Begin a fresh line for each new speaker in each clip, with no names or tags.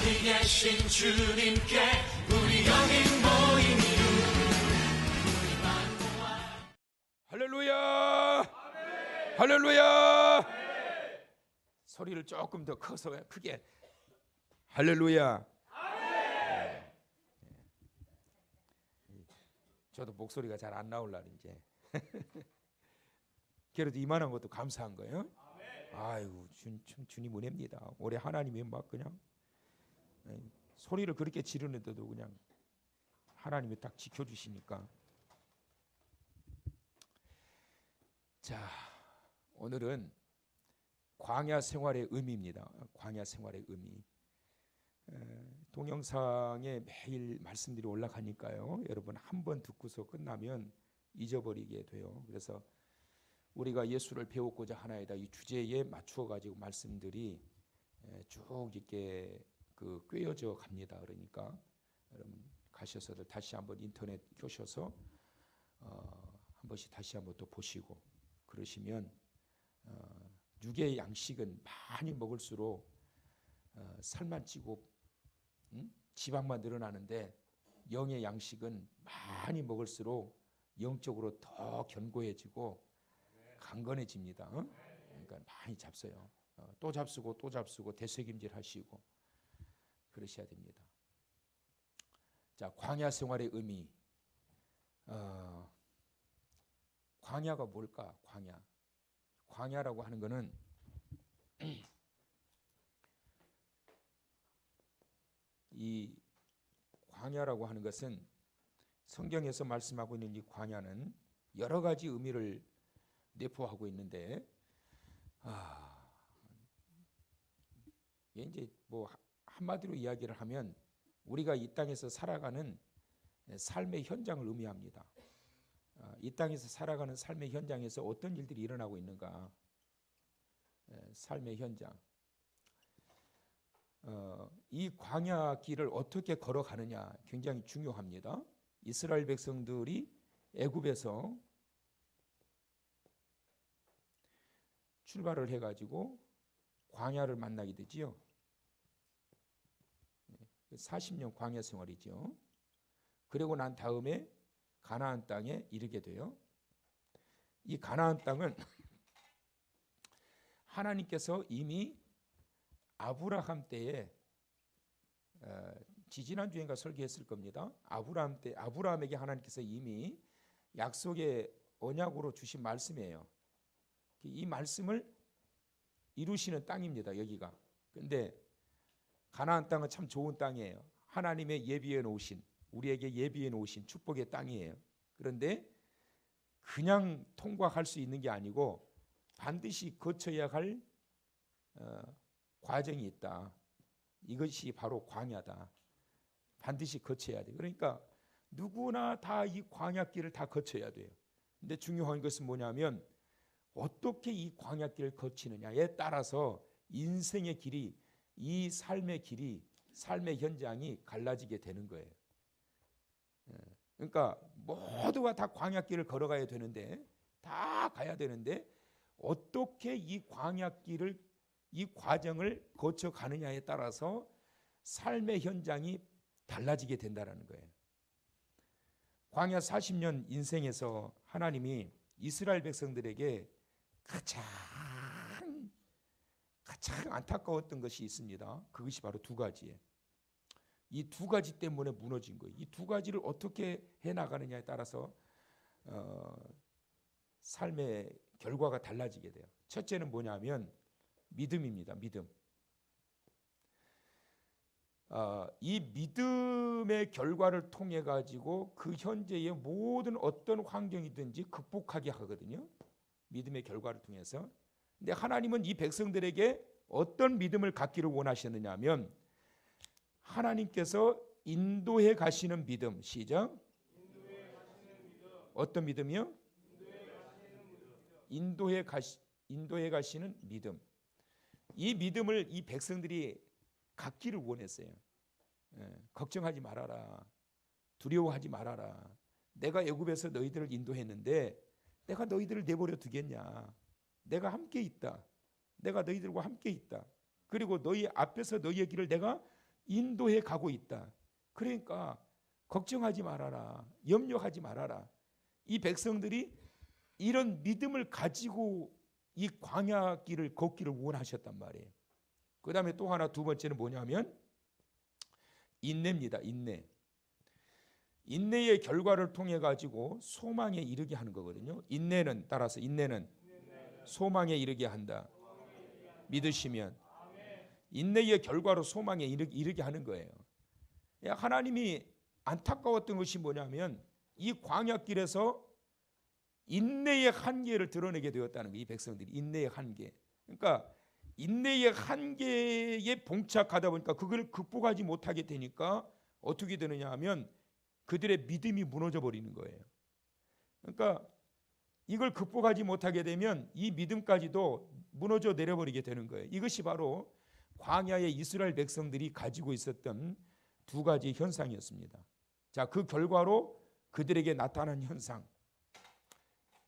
어디 계신 주님께 우리 여기 모인
할렐루야! 할렐루야! 소리를 조금 더 커서 크게 할렐루야! 저도 목소리가 잘 안 나올라 이제. 그래도 이만한 것도 감사한 거예요. 아이고 주님 은혜입니다. 올해 하나님이 막 그냥 소리를 그렇게 지르는데도 그냥 하나님이 딱 지켜주시니까. 자, 오늘은 광야 생활의 의미입니다. 광야 생활의 의미. 동영상에 매일 말씀들이 올라가니까요. 여러분 한 번 듣고서 끝나면 잊어버리게 돼요. 그래서 우리가 예수를 배우고자 하나이다 이 주제에 맞추어 가지고 말씀들이 쭉 이렇게 꿰어져 갑니다. 그러니까 여러분 가셔서들 다시 한번 인터넷 켜셔서 한 번씩 다시 한번 또 보시고 그러시면 육의 양식은 많이 먹을수록 살만 찌고 지방만 늘어나는데 영의 양식은 많이 먹을수록 영적으로 더 견고해지고 강건해집니다. 그러니까 많이 잡숴요. 또 잡수고 또 잡수고 되새김질 하시고 그러셔야 됩니다. 자, 광야 생활의 의미. 광야가 뭘까? 광야라고 하는 것은 이 광야라고 하는 것은 성경에서 말씀하고 있는 이 광야는 여러 가지 의미를 내포하고 있는데 이제 뭐 한마디로 이야기를 하면 우리가 이 땅에서 살아가는 삶의 현장을 의미합니다. 이 땅에서 살아가는 삶의 현장에서 어떤 일들이 일어나고 있는가? 삶의 현장. 이 광야 길을 어떻게 걸어가느냐 굉장히 중요합니다. 이스라엘 백성들이 애굽에서 출발을 해가지고 광야를 만나게 되지요. 40년 광야 생활이죠. 그리고 난 다음에 가나안 땅에 이르게 돼요. 이 가나안 땅은 하나님께서 이미 아브라함 때에 지지난주인가 설교했을 겁니다. 아브라함 때 아브라함에게 하나님께서 이미 약속의 언약으로 주신 말씀이에요. 이 말씀을 이루시는 땅입니다. 여기가. 근데 가나안 땅은 참 좋은 땅이에요. 하나님의 예비해 놓으신 우리에게 예비해 놓으신 축복의 땅이에요. 그런데 그냥 통과할 수 있는 게 아니고 반드시 거쳐야 할 과정이 있다. 이것이 바로 광야다. 반드시 거쳐야 돼. 그러니까 누구나 다 이 광야길을 다 거쳐야 돼요. 근데 중요한 것은 뭐냐면 어떻게 이 광야길을 거치느냐에 따라서 인생의 길이, 이 삶의 길이, 삶의 현장이 갈라지게 되는 거예요. 그러니까 모두가 다 광야길을 걸어가야 되는데, 다 가야 되는데 어떻게 이 광야길을, 이 과정을 거쳐가느냐에 따라서 삶의 현장이 달라지게 된다는 거예요. 광야 40년 인생에서 하나님이 이스라엘 백성들에게 가장 안타까웠던 것이 있습니다. 그것이 바로 두 가지예요. 이 두 가지 때문에 무너진 거예요. 이 두 가지를 어떻게 해나가느냐에 따라서 삶의 결과가 달라지게 돼요. 첫째는 뭐냐면 믿음입니다. 믿음. 이 믿음의 결과를 통해 가지고 그 현재의 모든 어떤 환경이든지 극복하게 하거든요. 믿음의 결과를 통해서. 근데 하나님은 이 백성들에게 어떤 믿음을 갖기를 원하셨느냐 하면 하나님께서 인도해 가시는 믿음. 시작. 어떤 믿음이요? 인도해 가시는 믿음. 이 믿음을 이 백성들이 갖기를 원했어요. 걱정하지 말아라. 두려워하지 말아라. 내가 애굽에서 너희들을 인도했는데 내가 너희들을 내버려 두겠냐. 내가 함께 있다. 내가 너희들과 함께 있다. 그리고 너희 앞에서 너희의 길을 내가 인도해 가고 있다. 그러니까 걱정하지 말아라. 염려하지 말아라. 이 백성들이 이런 믿음을 가지고 이 광야 길을 걷기를 원하셨단 말이에요. 그 다음에 또 하나, 두 번째는 뭐냐면 인내입니다. 인내의 결과를 통해 가지고 소망에 이르게 하는 거거든요. 인내는 따라서 인내는 소망에 이르게 한다. 믿으시면 인내의 결과로 소망에 이르게 하는 거예요. 하나님이 안타까웠던 것이 뭐냐면 이 광야길에서 인내의 한계를 드러내게 되었다는 거예요. 이 백성들이 인내의 한계. 그러니까 인내의 한계에 봉착하다 보니까 그걸 극복하지 못하게 되니까 어떻게 되느냐 하면 그들의 믿음이 무너져 버리는 거예요. 그러니까 이걸 극복하지 못하게 되면 이 믿음까지도 무너져 내려버리게 되는 거예요. 이것이 바로 광야의 이스라엘 백성들이 가지고 있었던 두 가지 현상이었습니다. 자, 그 결과로 그들에게 나타난 현상,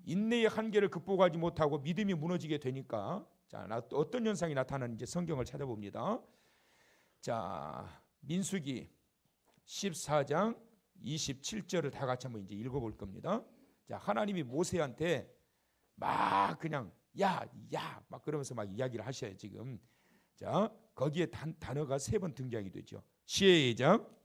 인내의 한계를 극복하지 못하고 믿음이 무너지게 되니까 자, 어떤 현상이 나타나는지 성경을 찾아봅니다. 자, 민수기 14장 27절을 다 같이 한번 이제 읽어볼 겁니다. 자, 하나님이 모세한테 막 그냥 야 막 그러면서 막 이야기를 하셔요 지금. 자, 거기에 단어가 3번 등장이 되죠. 시작.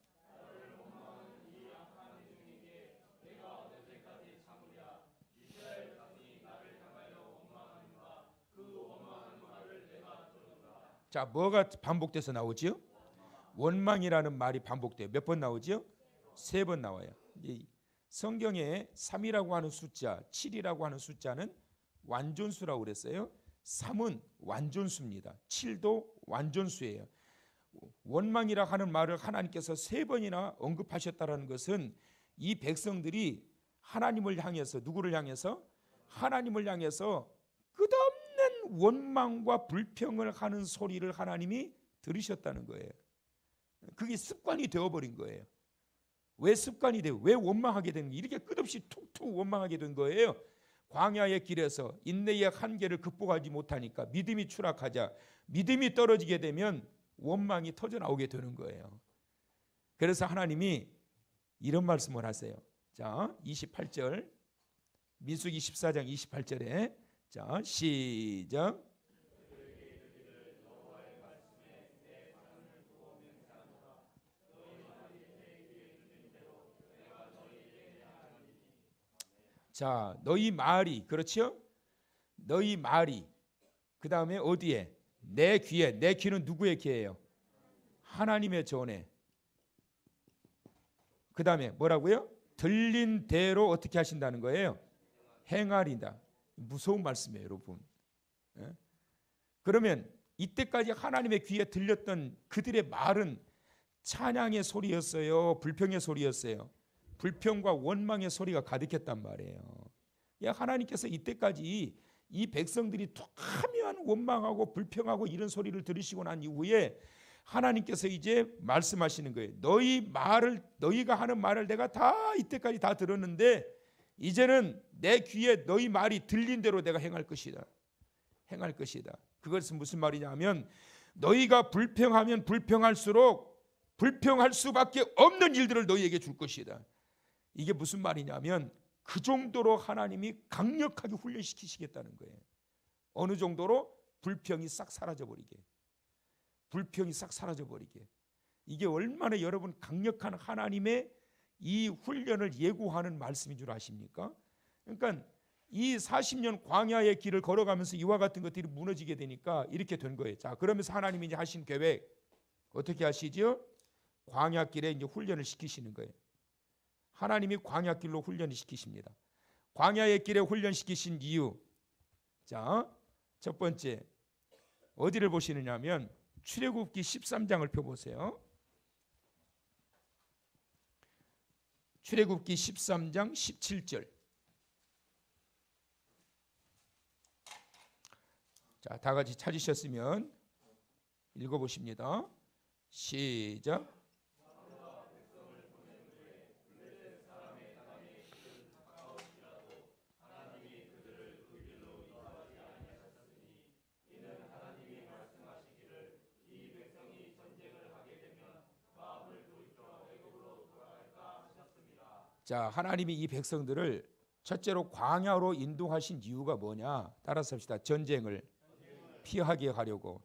자, 뭐가 반복돼서 나오지요? 원망이라는 말이 반복돼요. 몇 번 나오지요? 3번 나와요. 성경에 3이라고 하는 숫자, 7이라고 하는 숫자는 완전수라고 그랬어요. 3은 완전수입니다. 7도 완전수예요. 원망이라 하는 말을 하나님께서 3번이나 언급하셨다는 것은 이 백성들이 하나님을 향해서, 누구를 향해서? 하나님을 향해서 끝없는 원망과 불평을 하는 소리를 하나님이 들으셨다는 거예요. 그게 습관이 되어버린 거예요. 왜 습관이 돼요? 왜 원망하게 되는 거예요? 이렇게 끝없이 툭툭 원망하게 된 거예요. 광야의 길에서 인내의 한계를 극복하지 못하니까 믿음이 추락하자, 믿음이 떨어지게 되면 원망이 터져나오게 되는 거예요. 그래서 하나님이 이런 말씀을 하세요. 자, 28절 민수기 14장 28절에 자, 시작. 자, 너희 말이, 그렇죠? 너희 말이, 그 다음에 어디에? 내 귀에. 내 귀는 누구의 귀예요? 하나님의 전에. 그 다음에 뭐라고요? 들린 대로 어떻게 하신다는 거예요? 행하리다. 무서운 말씀이에요, 여러분. 그러면 이때까지 하나님의 귀에 들렸던 그들의 말은 찬양의 소리였어요? 불평의 소리였어요? 불평과 원망의 소리가 가득했단 말이에요. 하나님께서 이때까지 이 백성들이 툭하면 원망하고 불평하고 이런 소리를 들으시고 난 이후에 하나님께서 이제 말씀하시는 거예요. 너희가 하는 말을 내가 다 이때까지 다 들었는데 이제는 내 귀에 너희 말이 들린 대로 내가 행할 것이다. 행할 것이다. 그것은 무슨 말이냐면 너희가 불평하면 불평할수록 불평할 수밖에 없는 일들을 너희에게 줄 것이다. 이게 무슨 말이냐면 그 정도로 하나님이 강력하게 훈련시키시겠다는 거예요. 어느 정도로? 불평이 싹 사라져버리게. 불평이 싹 사라져버리게. 이게 얼마나 여러분 강력한 하나님의 이 훈련을 예고하는 말씀인 줄 아십니까? 그러니까 이 40년 광야의 길을 걸어가면서 이와 같은 것들이 무너지게 되니까 이렇게 된 거예요. 자, 그러면서 하나님이 이제 하신 계획 어떻게 하시죠? 광야길에 이제 훈련을 시키시는 거예요. 하나님이 광야길로 훈련을 시키십니다. 광야의 길에 훈련시키신 이유. 자, 첫 번째 어디를 보시느냐 하면 출애굽기 13장을 펴보세요. 출애굽기 13장 17절. 자, 다 같이 찾으셨으면 읽어보십니다. 시작. 자, 하나님이 이 백성들을 첫째로 광야로 인도하신 이유가 뭐냐? 따라서 합시다. 전쟁을 피하게 하려고.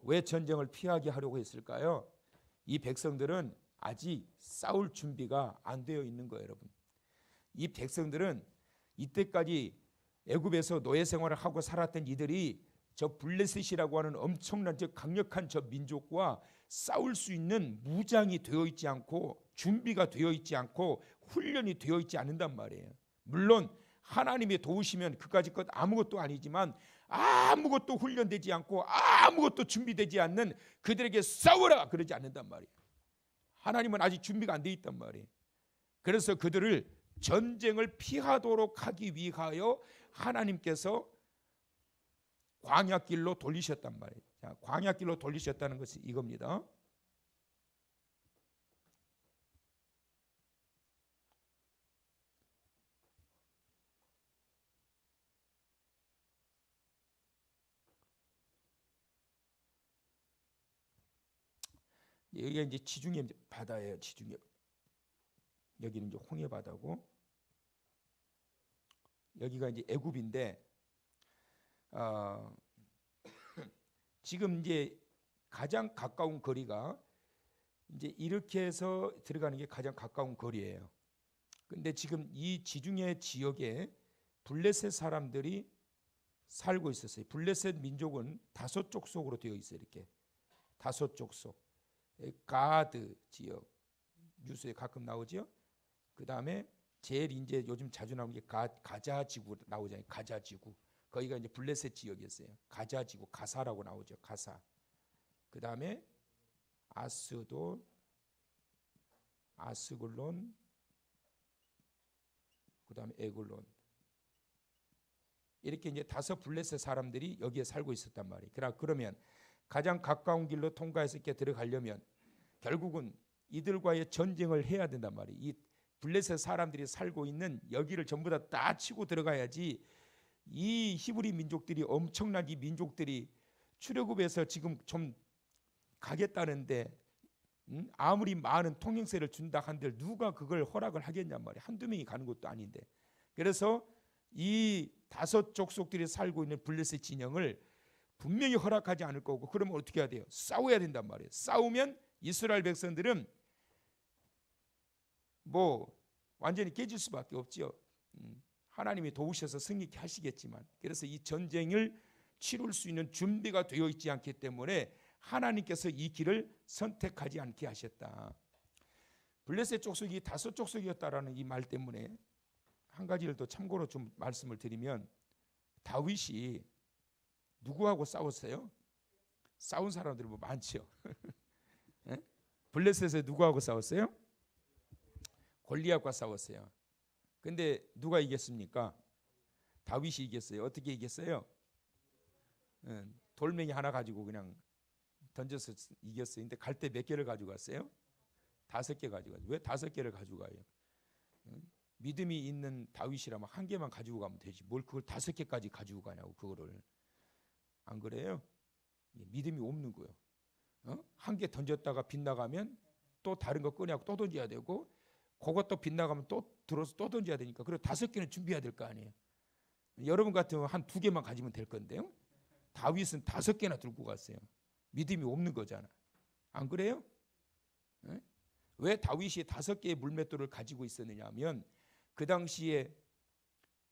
왜 전쟁을 피하게 하려고 했을까요? 이 백성들은 아직 싸울 준비가 안 되어 있는 거예요, 여러분. 이 백성들은 이때까지 애굽에서 노예 생활을 하고 살았던 이들이 저 블레셋이라고 하는 엄청난 저 강력한 저 민족과 싸울 수 있는 무장이 되어 있지 않고 준비가 되어 있지 않고 훈련이 되어 있지 않는단 말이에요. 물론 하나님이 도우시면 그까짓 것 아무것도 아니지만 아무것도 훈련되지 않고 아무것도 준비되지 않는 그들에게 싸워라 그러지 않는단 말이에요. 하나님은 아직 준비가 안 돼 있단 말이에요. 그래서 그들을 전쟁을 피하도록 하기 위하여 하나님께서 광야길로 돌리셨단 말이에요. 자, 광야길로 돌리셨다는 것이 이겁니다. 여기가 이제 지중해 바다예요. 지중해. 여기는 이제 홍해 바다고, 여기가 이제 애굽인데, 지금 이제 가장 가까운 거리가 이제 이렇게 해서 들어가는 게 가장 가까운 거리예요. 근데 지금 이 지중해 지역에 블레셋 사람들이 살고 있었어요. 블레셋 민족은 5족속으로 되어 있어요. 이렇게 5족속. 가드 지역 뉴스에 가끔 나오죠. 그 다음에 제일 이제 요즘 자주 나오는 게 가자 지구 나오잖아요. 가자 지구. 거기가 이제 블레셋 지역이었어요. 가자 지구, 가사라고 나오죠. 가사. 그 다음에 아스돈, 아스글론, 그 다음에 에글론. 이렇게 이제 5 블레셋 사람들이 여기에 살고 있었단 말이에요. 그러면 가장 가까운 길로 통과해서 이렇게 들어가려면 결국은 이들과의 전쟁을 해야 된단 말이에요. 이 블레셋 사람들이 살고 있는 여기를 전부 다 치고 들어가야지 이 히브리 민족들이, 엄청난 이 민족들이 출애굽에서 지금 좀 가겠다는데 아무리 많은 통행세를 준다 한들 누가 그걸 허락을 하겠냔 말이에요. 한두 명이 가는 것도 아닌데. 그래서 이 5 족속들이 살고 있는 블레셋 진영을 분명히 허락하지 않을 거고, 그러면 어떻게 해야 돼요? 싸워야 된단 말이에요. 싸우면 이스라엘 백성들은 뭐 완전히 깨질 수밖에 없죠. 하나님이 도우셔서 승리케 하시겠지만, 그래서 이 전쟁을 치룰 수 있는 준비가 되어 있지 않기 때문에 하나님께서 이 길을 선택하지 않게 하셨다. 블레셋 족속이 5 족속이었다라는 이 말 때문에 한 가지를 더 참고로 좀 말씀을 드리면, 다윗이 누구하고 싸웠어요? 싸운 사람들이 뭐 많죠. 블레셋에 누구하고 싸웠어요? 골리앗과 싸웠어요. 근데 누가 이겼습니까? 다윗이 이겼어요. 어떻게 이겼어요? 돌멩이 하나 가지고 그냥 던져서 이겼어요. 근데 갈 때 몇 개를 가지고 갔어요? 5개 가지고 갔어요. 왜 5개를 가지고 가요? 믿음이 있는 다윗이라면 1개만 가지고 가면 되지. 뭘 그걸 5개까지 가지고 가냐고, 그거를. 안 그래요? 믿음이 없는 거예요. 1개 던졌다가 빗나가면 또 다른 거 꺼내고 또 던져야 되고, 그것도 빗나가면 또 들어서 또 던져야 되니까, 그리고 5개는 준비해야 될 거 아니에요. 여러분 같으면 한 2개만 가지면 될 건데요. 다윗은 5개나 들고 갔어요. 믿음이 없는 거잖아. 안 그래요? 왜 다윗이 5개의 물맷돌을 가지고 있었느냐 하면, 그 당시에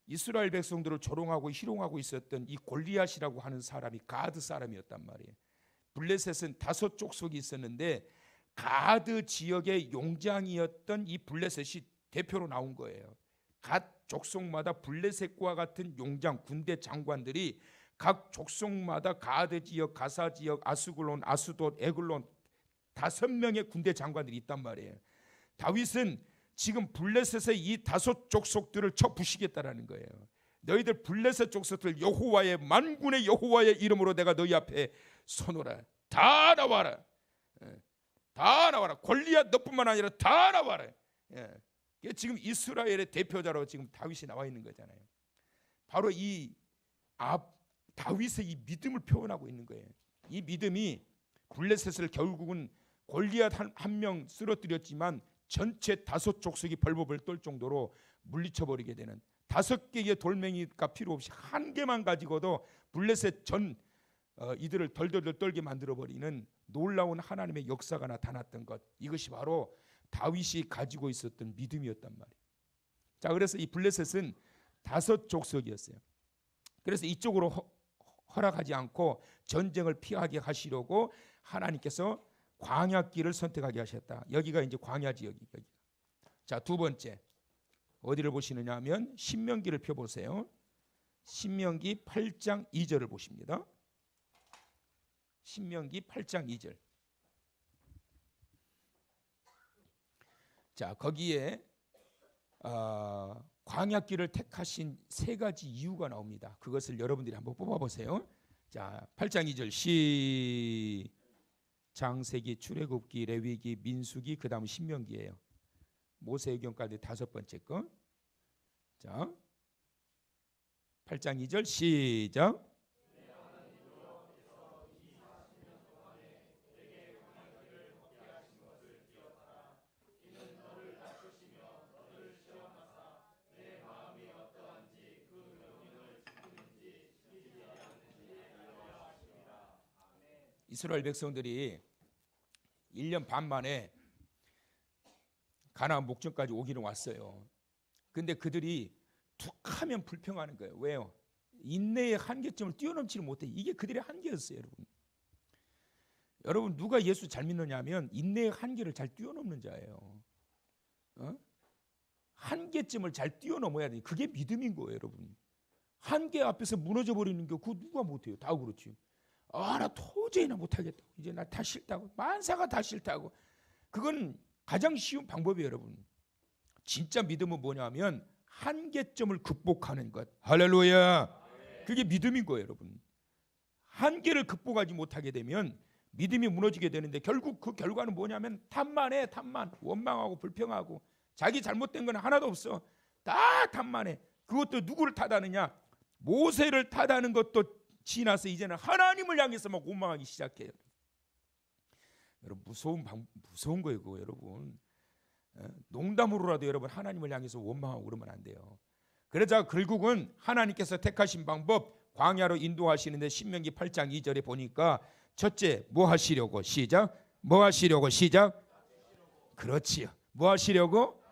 이스라엘 백성들을 조롱하고 희롱하고 있었던 이 골리앗이라고 하는 사람이 가드 사람이었단 말이에요. 블레셋은 5 족속이 있었는데 가드 지역의 용장이었던 이 블레셋이 대표로 나온 거예요. 각 족속마다 블레셋과 같은 용장, 군대 장관들이 각 족속마다 가드 지역, 가사 지역, 아스글론, 아스돗, 에글론 5명의 군대 장관들이 있단 말이에요. 다윗은 지금 블레셋의 이 5 족속들을 쳐 부시겠다라는 거예요. 너희들 블레셋 족속들, 여호와의 만군의 여호와의 이름으로 내가 너희 앞에 서노라. 다 나와라. 다 나와라. 골리앗 너뿐만 아니라 다 나와라. 지금 이스라엘의 대표자로 지금 다윗이 나와 있는 거잖아요. 바로 이 다윗의 이 믿음을 표현하고 있는 거예요. 이 믿음이 블레셋을 결국은 골리앗 한 명 쓰러뜨렸지만 전체 5족속이 벌벌 떨 정도로 물리쳐버리게 되는, 5개의 돌멩이가 필요 없이 한 개만 가지고도 블레셋 전 이들을 덜덜덜 떨게 만들어버리는 놀라운 하나님의 역사가 나타났던 것, 이것이 바로 다윗이 가지고 있었던 믿음이었단 말이에요. 자, 그래서 이 블레셋은 5족속이었어요. 그래서 이쪽으로 허락하지 않고 전쟁을 피하게 하시려고 하나님께서 광야길을 선택하게 하셨다. 여기가 이제 광야 지역이. 자, 두 번째 어디를 보시느냐 하면 신명기를 펴보세요. 신명기 8장 2절을 보십니다. 신명기 8장 2절. 자, 거기에 광야길을 택하신 3가지 이유가 나옵니다. 그것을 여러분들이 한번 뽑아보세요. 자, 8장 2절 장세기, 출애굽기, 레위기, 민수기, 그 다음 신명기예요. 모세의경 가운데 5번째 거. 자, 8장 2절 시작. 이스라엘 백성들이 1년 반 만에 가나안 목전까지 오기는 왔어요. 근데 그들이 툭하면 불평하는 거예요. 왜요? 인내의 한계점을 뛰어넘지를 못해. 이게 그들의 한계였어요, 여러분. 여러분, 누가 예수 잘 믿느냐 하면 인내의 한계를 잘 뛰어넘는 자예요. 한계점을 잘 뛰어넘어야 돼. 그게 믿음인 거예요, 여러분. 한계 앞에서 무너져 버리는 게 그거 누가 못해요? 다 그렇지. 나 도저히나 못하겠다고, 이제 나 다 싫다고, 만사가 다 싫다고. 그건 가장 쉬운 방법이에요, 여러분. 진짜 믿음은 뭐냐면 한계점을 극복하는 것. 할렐루야. 그게 믿음인 거예요, 여러분. 한계를 극복하지 못하게 되면 믿음이 무너지게 되는데, 결국 그 결과는 뭐냐면 탓만해. 원망하고 불평하고, 자기 잘못된 건 하나도 없어. 다 탓만해. 그것도 누구를 탓하느냐? 모세를 탓하는 것도 지나서 이제는 하나님을 향해서 막 원망하기 시작해요. 여러분, 무서운 거예요, 그거, 여러분. 농담으로라도 여러분 하나님을 향해서 원망하고 그러면 안 돼요. 그러자 결국은 하나님께서 택하신 방법, 광야로 인도하시는데 신명기 8장 2절에 보니까 첫째, 뭐 하시려고? 시작. 뭐 하시려고? 시작. 그렇지요. 뭐 하시려고?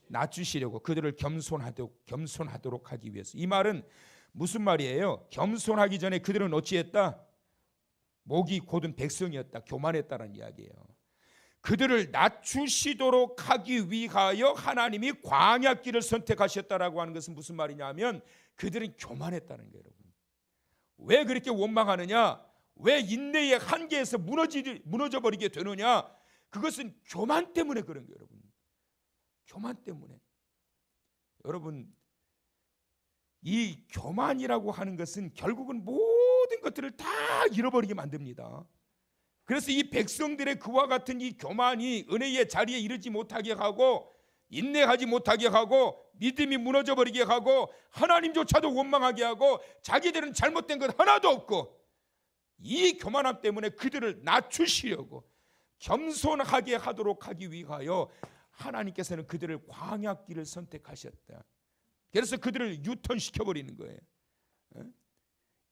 낮추시려고. 그들을 겸손하도록 하기 위해서. 이 말은 무슨 말이에요? 겸손하기 전에 그들은 어찌했다? 목이 곧은 백성이었다. 교만했다는 이야기예요. 그들을 낮추시도록 하기 위하여 하나님이 광야길을 선택하셨다라고 하는 것은 무슨 말이냐면 그들은 교만했다는 거예요, 여러분. 왜 그렇게 원망하느냐? 왜 인내의 한계에서 무너져 버리게 되느냐? 그것은 교만 때문에 그런 거예요, 여러분. 교만 때문에. 여러분, 이 교만이라고 하는 것은 결국은 모든 것들을 다 잃어버리게 만듭니다. 그래서 이 백성들의 그와 같은 이 교만이 은혜의 자리에 이르지 못하게 하고, 인내하지 못하게 하고, 믿음이 무너져 버리게 하고, 하나님조차도 원망하게 하고, 자기들은 잘못된 것 하나도 없고, 이 교만함 때문에 그들을 낮추시려고 겸손하게 하도록 하기 위하여 하나님께서는 그들을 광야길을 선택하셨다. 그래서 그들을 유턴시켜버리는 거예요.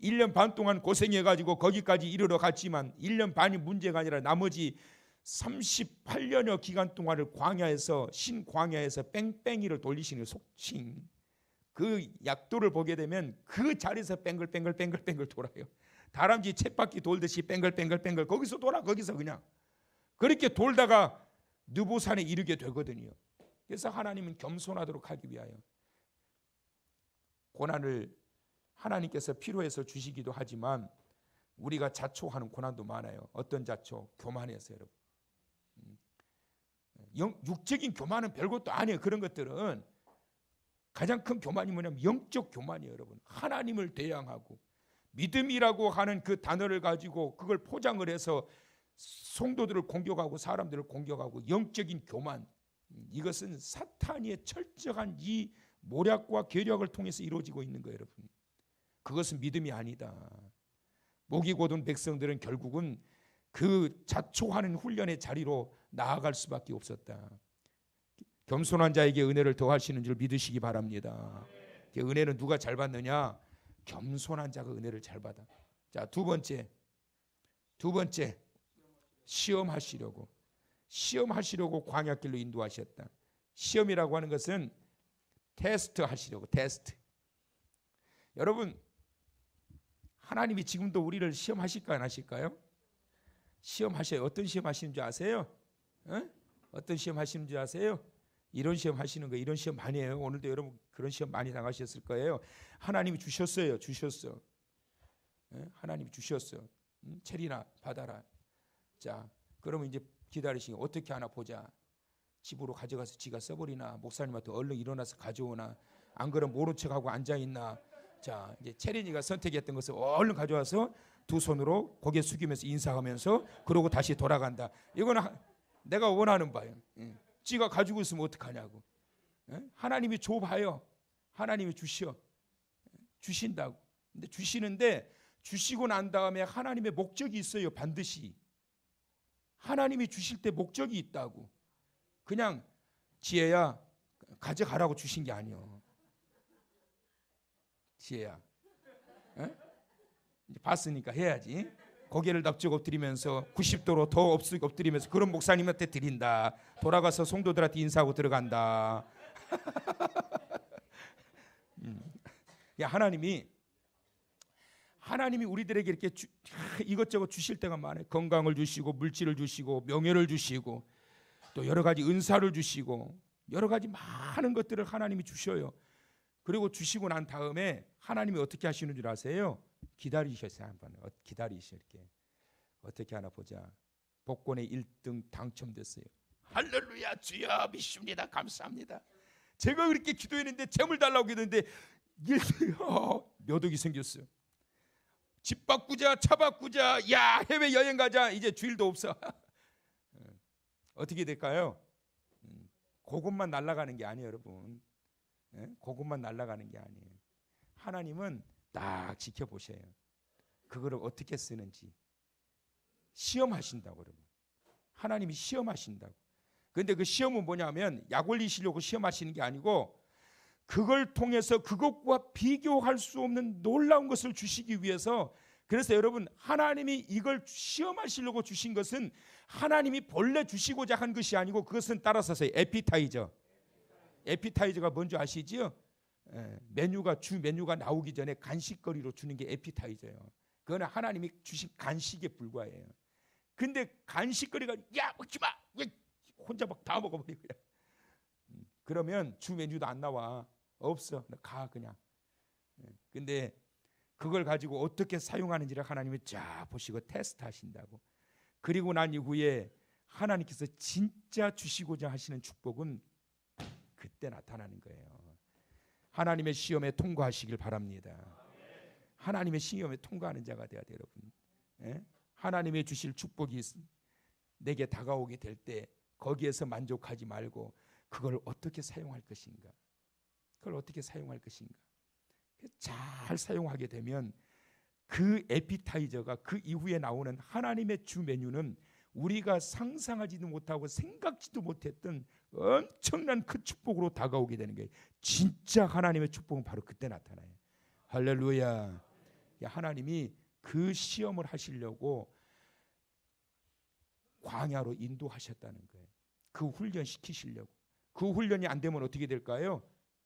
1년 반 동안 고생해가지고 거기까지 이르러 갔지만 1년 반이 문제가 아니라 나머지 38년여 기간 동안을 광야에서, 신광야에서 뺑뺑이를 돌리시는 속칭 그 약도를 보게 되면 그 자리에서 뺑글뺑글 돌아요. 다람쥐 쳇바퀴 돌듯이 뺑글뺑글 거기서 돌아, 거기서 그냥 그렇게 돌다가 느보산에 이르게 되거든요. 그래서 하나님은 겸손하도록 하기 위하여 고난을 하나님께서 필요해서 주시기도 하지만 우리가 자초하는 고난도 많아요. 어떤 자초? 교만해서, 여러분. 육적인 교만은 별것도 아니에요. 그런 것들은 가장 큰 교만이 뭐냐면 영적 교만이에요, 여러분. 하나님을 대항하고 믿음이라고 하는 그 단어를 가지고 그걸 포장을 해서 성도들을 공격하고 사람들을 공격하고, 영적인 교만, 이것은 사탄의 철저한 이 모략과 계략을 통해서 이루어지고 있는 거예요, 여러분. 그것은 믿음이 아니다. 목이 곧은 백성들은 결국은 그 자초하는 훈련의 자리로 나아갈 수밖에 없었다. 겸손한 자에게 은혜를 더하시는 줄 믿으시기 바랍니다. 은혜는 누가 잘 받느냐? 겸손한 자가 은혜를 잘 받아. 자, 두 번째 시험하시려고 광야길로 인도하셨다. 시험이라고 하는 것은 테스트 하시려고, 테스트. 여러분, 하나님이 지금도 우리를 시험하실까 안 하실까요? 시험하셔요. 어떤 시험 하시는 줄 아세요? 어떤 시험 하시는 줄 아세요? 이런 시험 하시는 거, 이런 시험 많이 해요. 오늘도 여러분 그런 시험 많이 당하셨을 거예요. 하나님이 주셨어요. 하나님이 주셨어. 체리나 받아라. 자, 그러면 이제 기다리시니 어떻게 하나 보자. 집으로 가져가서 지가 써버리나, 목사님한테 얼른 일어나서 가져오나, 안 그러면 모른 척하고 앉아있나. 자, 이제 체린이가 선택했던 것을 얼른 가져와서 두 손으로 고개 숙이면서 인사하면서 그러고 다시 돌아간다. 이거는 내가 원하는 바예요. 지가 가지고 있으면 어떡하냐고. 하나님이 줘봐요. 하나님이 주신다고. 근데 주시는데, 주시고 난 다음에 하나님의 목적이 있어요. 반드시 하나님이 주실 때 목적이 있다고. 그냥 지혜야 가져가라고 주신 게 아니요. 지혜야, 이제 봤으니까 해야지. 고개를 납작 엎드리면서 90도로 더 엎드리면서 그런 목사님한테 드린다. 돌아가서 성도들한테 인사하고 들어간다. 야, 하나님이 우리들에게 이렇게 이것저것 주실 때가 많아요. 건강을 주시고, 물질을 주시고, 명예를 주시고, 또 여러 가지 은사를 주시고, 여러 가지 많은 것들을 하나님이 주셔요. 그리고 주시고 난 다음에 하나님이 어떻게 하시는 줄 아세요? 기다리셨어요. 한번 기다리셔. 이렇게 어떻게 하나 보자. 복권에 1등 당첨됐어요. 할렐루야, 주여 믿습니다. 감사합니다. 제가 그렇게 기도했는데, 재물 달라고 했는데 몇 억이 생겼어요. 집 바꾸자, 차 바꾸자, 야, 해외 여행 가자. 이제 주일도 없어. 어떻게 될까요? 그것만 날아가는 게 아니에요, 여러분. 그것만 날아가는 게 아니에요. 하나님은 딱 지켜보셔요. 그거를 어떻게 쓰는지 시험하신다고. 여러분, 하나님이 시험하신다고. 그런데 그 시험은 뭐냐면 약 올리시려고 시험하시는 게 아니고, 그걸 통해서 그것과 비교할 수 없는 놀라운 것을 주시기 위해서. 그래서 여러분, 하나님이 이걸 시험하시려고 주신 것은 하나님이 본래 주시고자 한 것이 아니고, 그것은 따라서서 에피타이저가 뭔지 아시지요? 주 메뉴가 나오기 전에 간식거리로 주는 게 에피타이저예요. 그거는 하나님이 주신 간식에 불과해요. 근데 간식거리가 야, 먹지 마, 혼자 막 다 먹어버리고, 그러면 주 메뉴도 안 나와. 없어. 가 그냥. 근데 그걸 가지고 어떻게 사용하는지를 하나님이 쫙 보시고 테스트 하신다고. 그리고 난 이후에 하나님께서 진짜 주시고자 하시는 축복은 그때 나타나는 거예요. 하나님의 시험에 통과하시길 바랍니다. 하나님의 시험에 통과하는 자가 되어야 돼요, 여러분. 하나님의 주실 축복이 내게 다가오게 될 때 거기에서 만족하지 말고 그걸 어떻게 사용할 것인가. 잘 사용하게 되면 그 에피타이저가, 그 이후에 나오는 하나님의 주 메뉴는 우리가 상상하지도 못하고 생각지도 못했던 엄청난 그 축복으로 다가오게 되는 거예요. 진짜 하나님의 축복은 바로 그때 나타나요. 할렐루야. 하나님이 그 시험을 하시려고 광야로 인도하셨다는 거예요. 그 훈련 시키시려고. 그 훈련이 안 되면 어떻게 될까요?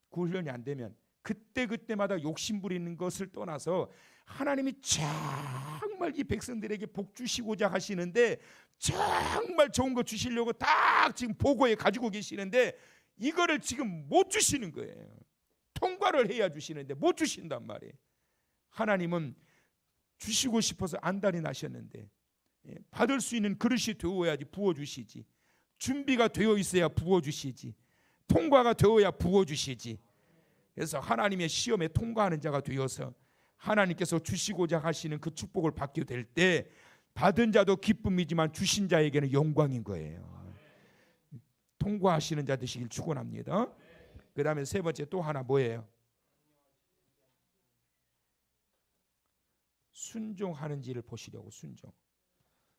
그 훈련이 안 되면 그때마다 욕심 부리는 것을 떠나서 하나님이 정말 이 백성들에게 복 주시고자 하시는데, 정말 좋은 거 주시려고 딱 지금 보고에 가지고 계시는데 이거를 지금 못 주시는 거예요. 통과를 해야 주시는데 못 주신단 말이에요. 하나님은 주시고 싶어서 안달이 나셨는데, 받을 수 있는 그릇이 되어야지 부어주시지. 준비가 되어 있어야 부어주시지. 통과가 되어야 부어주시지. 그래서 하나님의 시험에 통과하는 자가 되어서 하나님께서 주시고자 하시는 그 축복을 받게 될 때, 받은 자도 기쁨이지만 주신 자에게는 영광인 거예요. 통과하시는 자 되시길 축원합니다. 그 다음에 세 번째 또 하나 뭐예요? 순종하는지를 보시려고.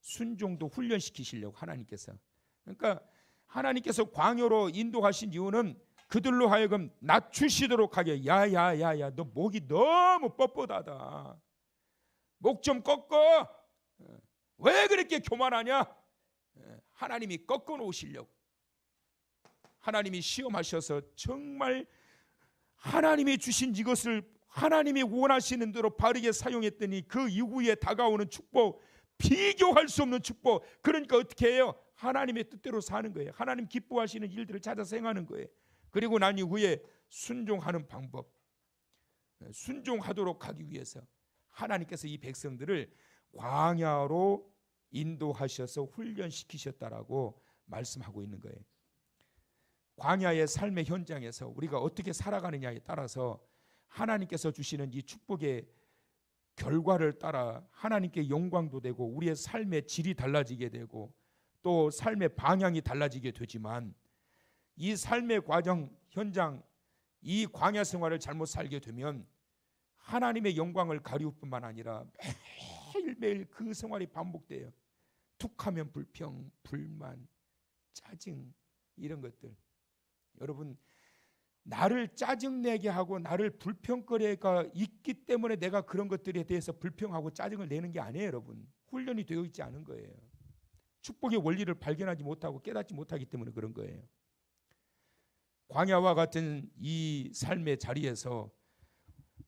순종도 훈련시키시려고 하나님께서. 그러니까 하나님께서 광야로 인도하신 이유는 그들로 하여금 낮추시도록 하게. 야야야야, 너 목이 너무 뻣뻣하다. 목 좀 꺾어. 왜 그렇게 교만하냐? 하나님이 꺾어 놓으시려고. 하나님이 시험하셔서 정말 하나님이 주신 이것을 하나님이 원하시는 대로 바르게 사용했더니 그 이후에 다가오는 축복, 비교할 수 없는 축복. 그러니까 어떻게 해요? 하나님의 뜻대로 사는 거예요. 하나님 기뻐하시는 일들을 찾아서 행하는 거예요. 그리고 난 이후에 순종하는 방법, 순종하도록 하기 위해서 하나님께서 이 백성들을 광야로 인도하셔서 훈련시키셨다라고 말씀하고 있는 거예요. 광야의 삶의 현장에서 우리가 어떻게 살아가느냐에 따라서 하나님께서 주시는 이 축복의 결과를 따라 하나님께 영광도 되고 우리의 삶의 질이 달라지게 되고 또 삶의 방향이 달라지게 되지만, 이 삶의 과정, 현장, 이 광야 생활을 잘못 살게 되면 하나님의 영광을 가리울 뿐만 아니라 매일매일 그 생활이 반복돼요. 툭하면 불평, 불만, 짜증, 이런 것들. 여러분, 나를 짜증내게 하고 나를 불평거리가 있기 때문에 내가 그런 것들에 대해서 불평하고 짜증을 내는 게 아니에요. 여러분, 훈련이 되어 있지 않은 거예요. 축복의 원리를 발견하지 못하고 깨닫지 못하기 때문에 그런 거예요. 광야와 같은 이 삶의 자리에서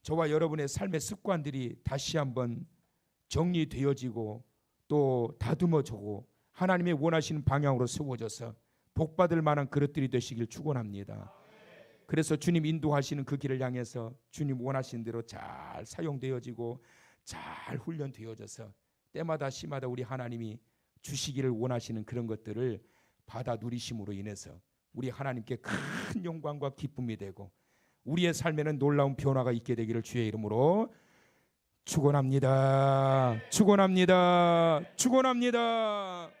저와 여러분의 삶의 습관들이 다시 한번 정리되어지고 또 다듬어지고 하나님의 원하시는 방향으로 세워져서 복받을 만한 그릇들이 되시길 축원합니다. 그래서 주님 인도하시는 그 길을 향해서 주님 원하시는 대로 잘 사용되어지고 잘 훈련되어져서 때마다 시마다 우리 하나님이 주시기를 원하시는 그런 것들을 받아 누리심으로 인해서 우리 하나님께 큰 영광과 기쁨이 되고 우리의 삶에는 놀라운 변화가 있게 되기를 주의 이름으로 축원합니다. 축원합니다. 축원합니다.